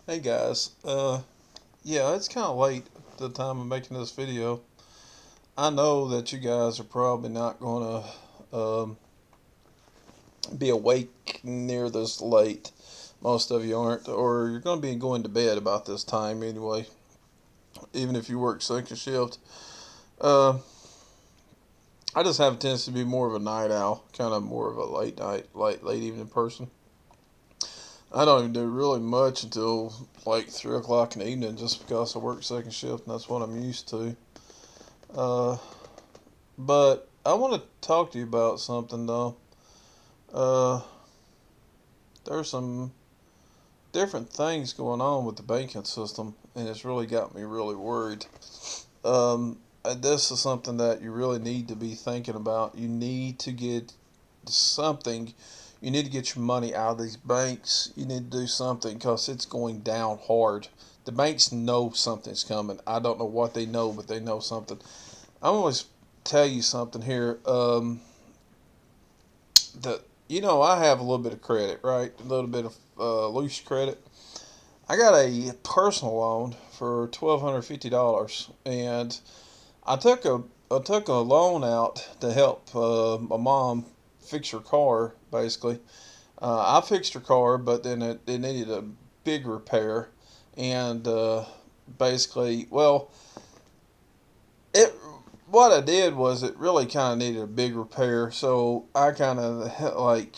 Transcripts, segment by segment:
Hey guys, yeah, it's kind of late at the time of making this video. I know that you guys are probably not going to be awake near this late. Most of you aren't, or you're going to be going to bed about this time anyway, even if you work second shift. Uh, I just have a tendency to be more of a night owl, kind of more of a late night, late evening person. I don't even do really much until like 3 o'clock in the evening, just because I work second shift and that's what I'm used to. Uh, But I want to talk to you about something though. Uh, there's some different things going on with the banking system, and it's really got me really worried. This is something that you really need to be thinking about. You need to get something. You need to get your money out of these banks. You need to do something because it's going down hard. The banks know something's coming. I don't know what they know, but they know something. I'm always tell you something here. That I have a little bit of credit, right? A little bit of loose credit. I got a personal loan for $1,250, and I took a loan out to help my mom fix her car. Basically, I fixed her car, but then it needed a big repair, and basically, well, it what I did was it really kind of needed a big repair, so I kind of like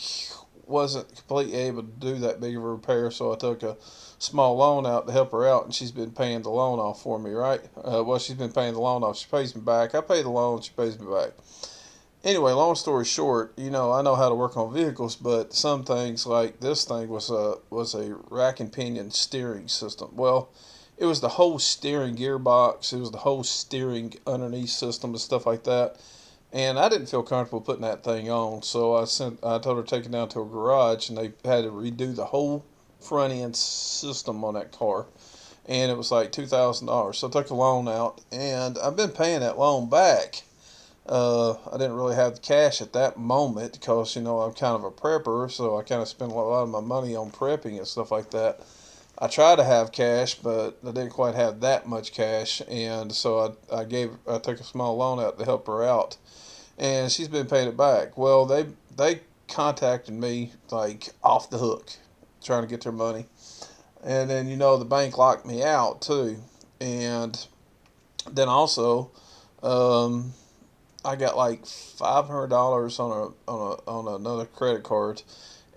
wasn't completely able to do that big of a repair, so I took a small loan out to help her out, and she's been paying the loan off for me, right? Well, she's been paying the loan off. She pays me back. I pay the loan. She pays me back. Anyway, long story short, I know how to work on vehicles, but some things like this thing was a rack and pinion steering system. Well, it was the whole steering gearbox. It was the whole steering underneath system and stuff like that. And I didn't feel comfortable putting that thing on, so I told her to take it down to a garage, and they had to redo the whole front end system on that car, and it was like $2,000. So I took a loan out, and I've been paying that loan back. I didn't really have the cash at that moment because I'm kind of a prepper, so I kind of spent a lot of my money on prepping and stuff like that. I tried to have cash, but I didn't quite have that much cash, and so I took a small loan out to help her out, and she's been paying it back. Well, they contacted me like off the hook, trying to get their money, and then the bank locked me out too, and then also. Um, I got like $500 on another credit card,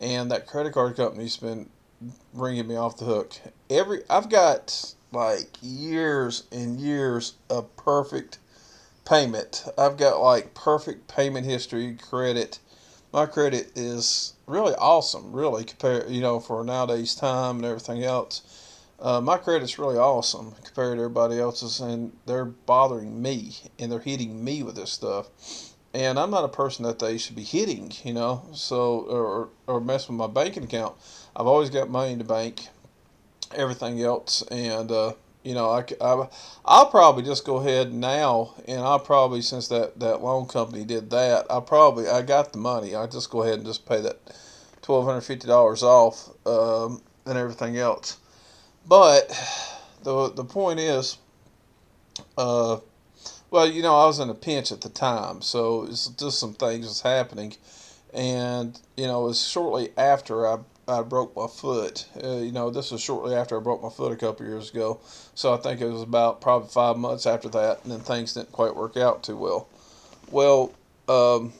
and that credit card company's been ringing me off the hook. I've got like years and years of perfect payment. I've got like perfect payment history credit. My credit is really awesome, really compared for nowadays time and everything else. My credit's really awesome compared to everybody else's, and they're bothering me and they're hitting me with this stuff. And I'm not a person that they should be hitting, so or mess with my banking account. I've always got money in the bank, everything else, and I'll probably just go ahead now, and I'll probably since that loan company did that, I got the money. I just go ahead and just pay that $1,250 off, and everything else. But the point is, uh, well, I was in a pinch at the time, so it's just some things was happening, and it was shortly after I broke my foot. This was shortly after I broke my foot a couple years ago, so I think it was about probably 5 months after that, and then things didn't quite work out too well. Well, um,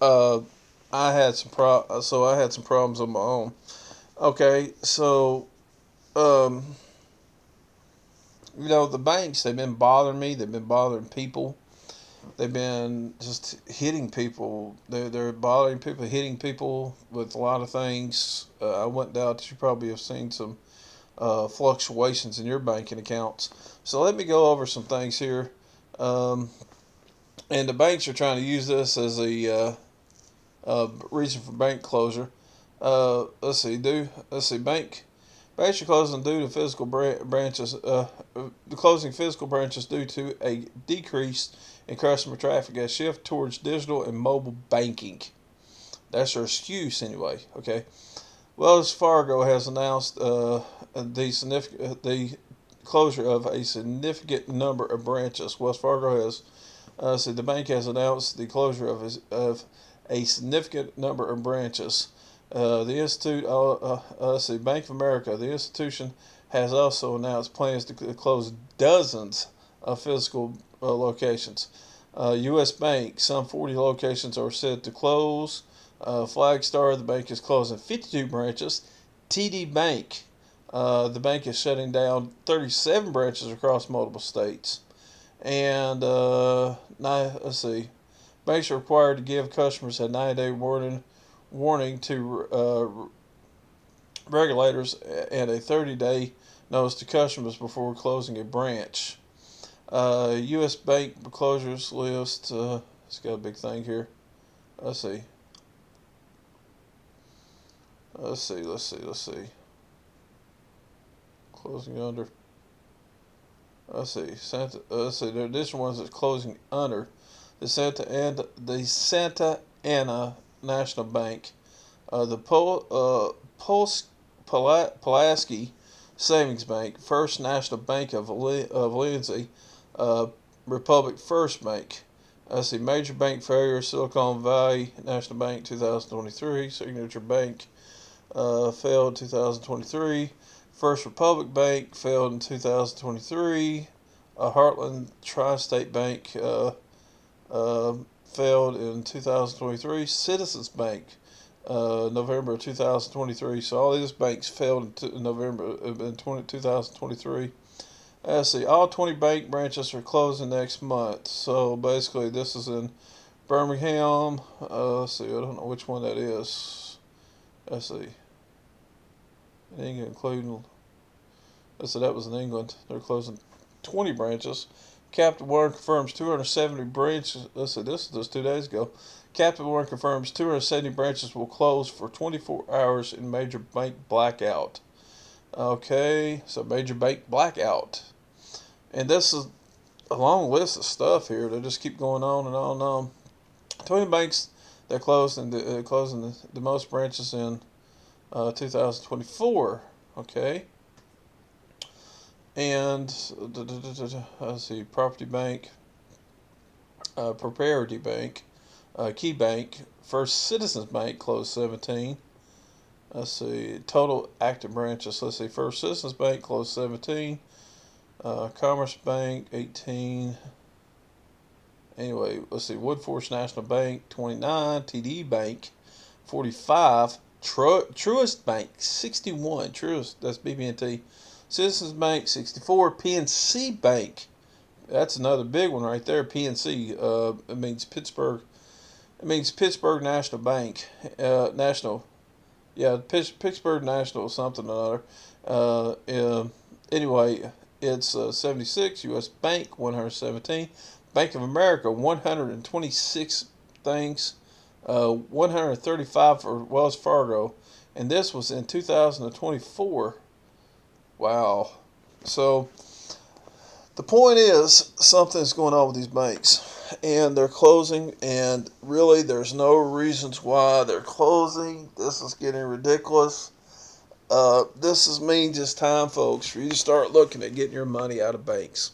uh, I had some problems of my own. Okay, so um, the banks, they've been bothering me. They've been bothering people. They've been just hitting people. They're bothering people, hitting people with a lot of things. I went down. You probably have seen some fluctuations in your banking accounts. So let me go over some things here. Um, and the banks are trying to use this as reason for bank closure. Let's see. Banks are closing due to physical branches. The closing physical branches due to a decrease in customer traffic, a shift towards digital and mobile banking. That's their excuse anyway. Okay. Wells Fargo has announced the closure of a significant number of branches. Wells Fargo has said the bank has announced the closure of a significant number of branches. Bank of America, the institution has also announced plans to close dozens of physical locations. U.S. Bank, some 40 locations are set to close. Flagstar, the bank is closing 52 branches. TD Bank, the bank is shutting down 37 branches across multiple states. And let's see, banks are required to give customers a 90-day warning to regulators and a 30-day notice to customers before closing a branch. U.S. bank closures list. It's got a big thing here. Let's see. Let's see. Closing under. Let's see. The additional ones that's closing under the Santa Ana National Bank, the Pulaski Savings Bank, First National Bank of Lindsay, Republic First Bank. Let's see. Major bank failure: Silicon Valley National Bank 2023, Signature Bank failed 2023. First Republic Bank failed in 2023. Heartland Tri-State Bank failed in 2023. Citizens Bank, November 2023. So all these banks failed in November in 2023. Let's see. All 20 bank branches are closing next month. So basically, this is in Birmingham. Let's see. I don't know which one that is. Let's see. In England, including. Let's see. That was in England. They're closing 20 branches. Capital One confirms 270 branches. Let's see. This is just 2 days ago. Capital One confirms 270 branches will close for 24 hours in major bank blackout. Okay, so major bank blackout. And this is a long list of stuff here. They just keep going on and on and on. 20 banks that closed and closing the most branches in 2024. Okay. And let's see, Property Bank, Prosperity Bank, Key Bank, First Citizens Bank closed 17. Let's see, total active branches. Let's see, First Citizens Bank closed 17. Commerce Bank 18. Anyway, let's see, Woodforest National Bank 29. TD Bank 45. Truist Bank 61. Truist, that's BB&T. Citizens Bank 64. PNC Bank. That's another big one right there. PNC. It means Pittsburgh. It means Pittsburgh National Bank. National. Yeah, Pittsburgh National something or other. Anyway, it's 76. U.S. Bank 117. Bank of America 126 things. 135 for Wells Fargo, and this was in 2024. Wow. So the point is something's going on with these banks, and they're closing, and really there's no reasons why they're closing. This is getting ridiculous. This is mean just time, folks, for you to start looking at getting your money out of banks.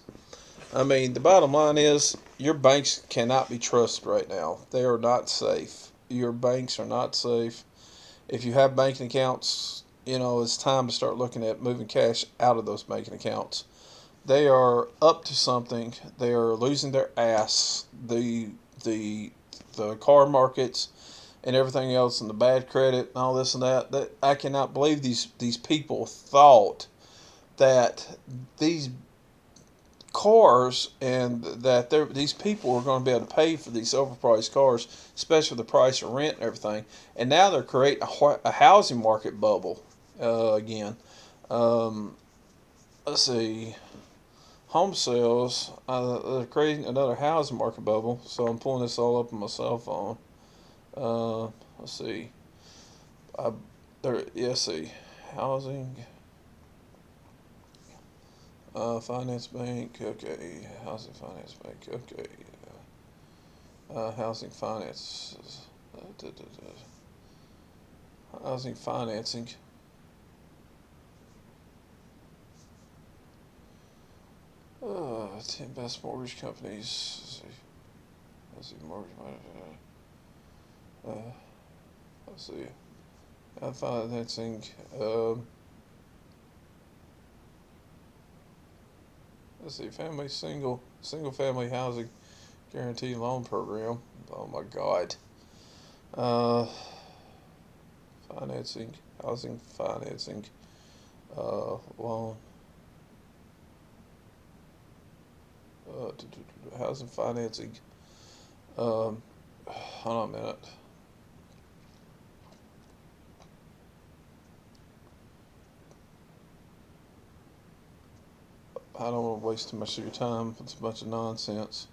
I mean, the bottom line is your banks cannot be trusted right now. They are not safe. Your banks are not safe. If you have banking accounts, it's time to start looking at moving cash out of those banking accounts. They are up to something. They are losing their ass. The car markets and everything else, and the bad credit and all this and that. That I cannot believe these people thought that these cars and that these people are going to be able to pay for these overpriced cars, especially the price of rent and everything. And now they're creating a housing market bubble again. Let's see. Home sales, they're creating another housing market bubble. So I'm pulling this all up on my cell phone. Let's see. Let's see. Housing. Finance Bank, okay. Housing Finance Bank, okay. Housing Finance. housing financing. 10 best mortgage companies. Let's see, mortgage. Uh, let's see. Financing. Um, let's see. Single family housing guarantee loan program. Oh my God. Uh, financing, housing financing, loan, housing financing. Um, hold on a minute. I don't want to waste too much of your time. It's a bunch of nonsense.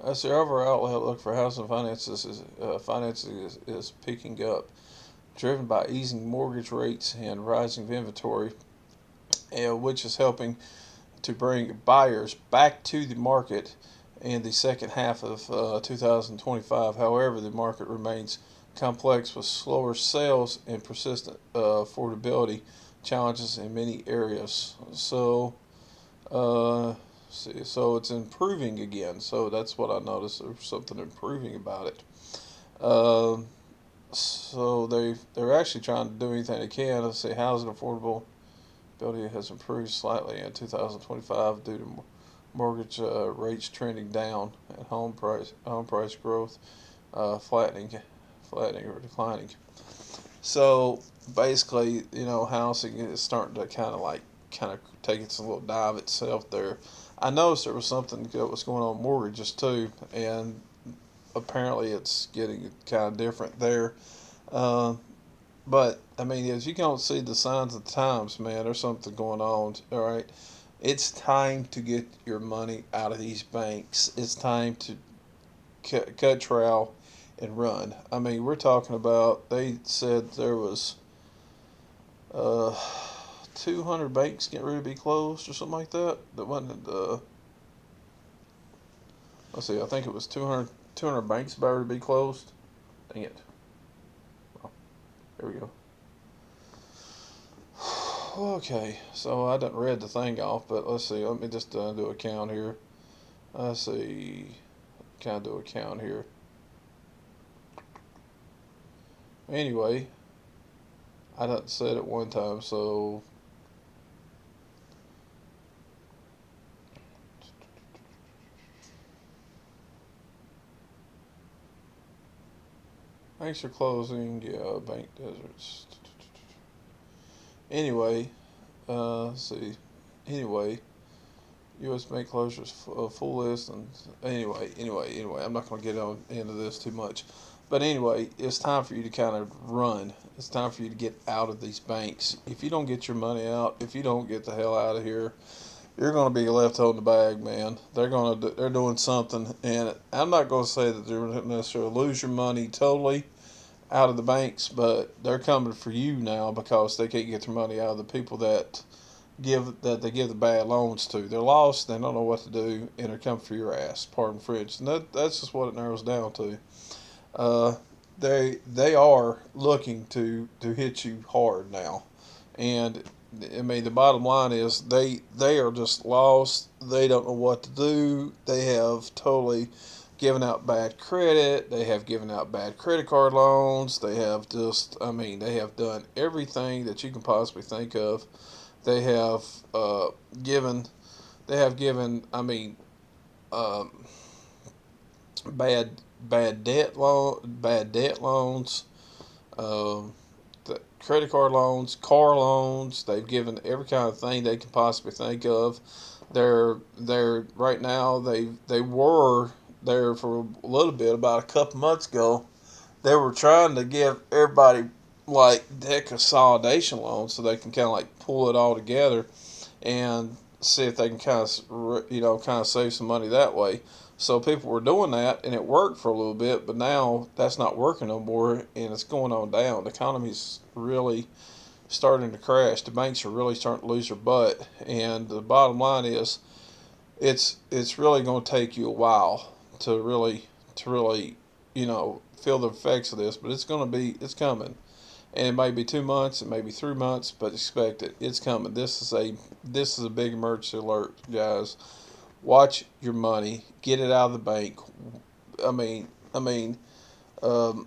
As the overall outlook for housing financing is picking up, driven by easing mortgage rates and rising inventory, which is helping to bring buyers back to the market in the second half of 2025. However, the market remains complex with slower sales and persistent affordability challenges in many areas. Uh, so it's improving again. So that's what I noticed. There's something improving about it. Um, so they're actually trying to do anything they can to say housing affordable ability has improved slightly in 2025 due to mortgage rates trending down and home price growth flattening or declining. So basically, housing is starting to kind of take its little dive itself there. I noticed there was something that was going on with mortgages too, and apparently it's getting kind of different there. Uh, but I mean, as you can see the signs of the times, man, there's something going on. All right, it's time to get your money out of these banks. It's time to cut trowel and run. I mean, we're talking about. They said there was uh, 200 banks getting ready to be closed or something like that. That wasn't. Let's see. I think it was 200 banks about to be closed. Dang it. Oh, here we go. Okay, so I didn't read the thing off, but let's see. Let me just do a count here. Let's see. Kind of do a count here. Anyway, I didn't say it at one time, so thanks for closing. Yeah, bank deserts. Anyway, let's see. Anyway, U.S. bank closures full list, and anyway, I'm not going to get on into this too much, but anyway, it's time for you to kind of run. It's time for you to get out of these banks. If you don't get your money out, if you don't get the hell out of here, you're going to be left holding the bag, man. They're doing something, and I'm not going to say that they're going to necessarily lose your money totally out of the banks, but they're coming for you now because they can't get their money out of the people that they give the bad loans to. They're lost. They don't know what to do, and they're coming for your ass. Pardon French. And that's just what it narrows down to. Uh, they are looking to hit you hard now, and I mean the bottom line is they are just lost. They don't know what to do. They have totally given out bad credit. They have given out bad credit card loans. They have just, I mean, they have done everything that you can possibly think of. They have given, I mean, um, bad bad debt loans, um, the credit card loans, car loans. They've given every kind of thing they can possibly think of. They're right now. They were there for a little bit about a couple months ago. They were trying to give everybody like debt consolidation loans so they can kind of like pull it all together and see if they can kind of save some money that way. So people were doing that, and it worked for a little bit, but now that's not working no more, and it's going on down. The economy's really starting to crash. The banks are really starting to lose their butt, and the bottom line is, it's really going to take you a while to really feel the effects of this, but it's coming, And it may be 2 months, it may be 3 months, but expect it. It's coming. This is a big emergency alert, guys. Watch your money. Get it out of the bank. I mean, um,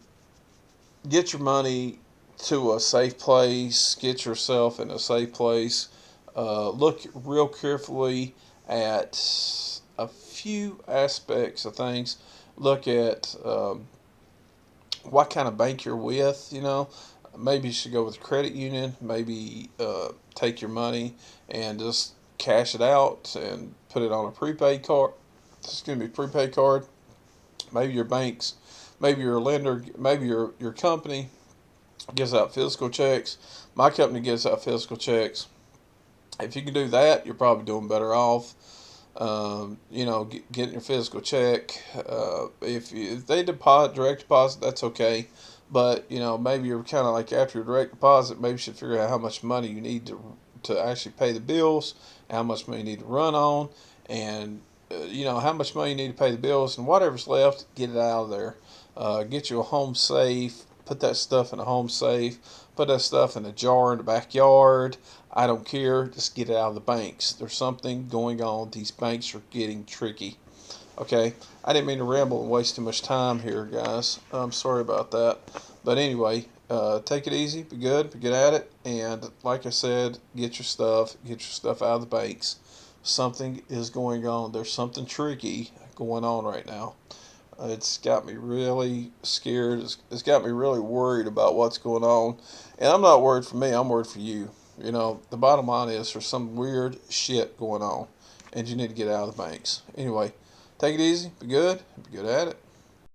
get your money to a safe place. Get yourself in a safe place. Look real carefully at a few aspects of things. Look at what kind of bank you're with. Maybe you should go with a credit union. Maybe take your money and just cash it out and put it on a prepaid card. It's going to be a prepaid card. Maybe your banks, maybe your lender, maybe your company gives out physical checks. My company gives out physical checks. If you can do that, you're probably doing better off. Getting your physical check. If they direct deposit, that's okay. But maybe you're kind of like after your direct deposit, maybe you should figure out how much money you need to actually pay the bills, how much money you need to run on, and how much money you need to pay the bills, and whatever's left, get it out of there. Get you a home safe. Put that stuff in a home safe. Put that stuff in a jar in the backyard. I don't care. Just get it out of the banks. There's something going on. These banks are getting tricky. Okay, I didn't mean to ramble and waste too much time here, guys. I'm sorry about that. But anyway, take it easy. Be good. Be good at it. And like I said, get your stuff. Get your stuff out of the banks. Something is going on. There's something tricky going on right now. It's got me really scared. It's got me really worried about what's going on. And I'm not worried for me. I'm worried for you. The bottom line is there's some weird shit going on, and you need to get out of the banks. Anyway, take it easy. Be good. Be good at it.